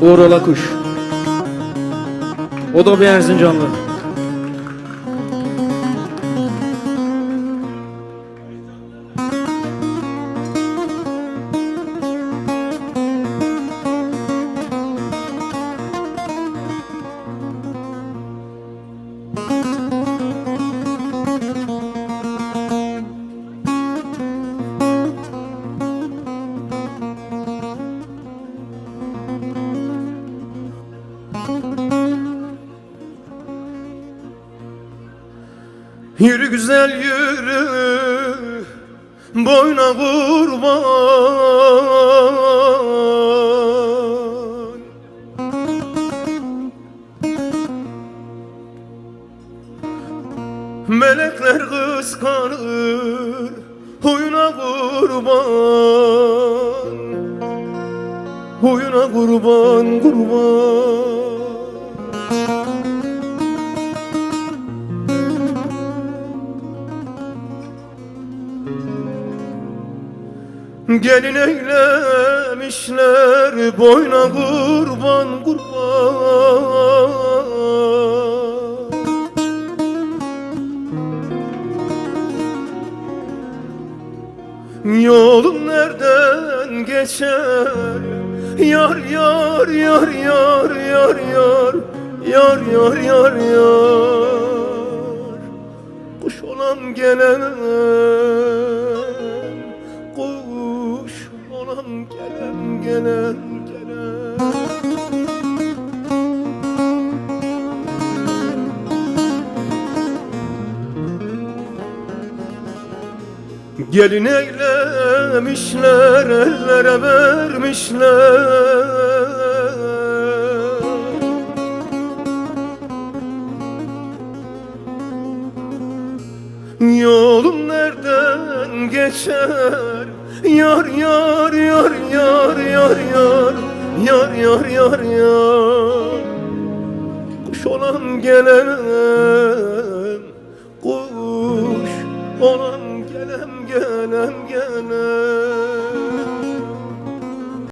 Uğur Kuş. O da bir Erzincanlı. Yürü güzel yürü, boyna kurban. Melekler kıskanır, huyuna kurban. Huyuna kurban, kurban. Gelin eylemişler boyna kurban, kurban. Yolum nereden geçer? Yar yar yar yar yar yar yar yar yar yar. Kuş olan gelen, kuş olan gelen gelen gelen. Gelin eylemişler, ellere vermişler. Yolum nereden geçer? Yar yar yar yar yar yar yar yar yar yar. Kuş olan gelen, kuş olan gelen gelen gelen.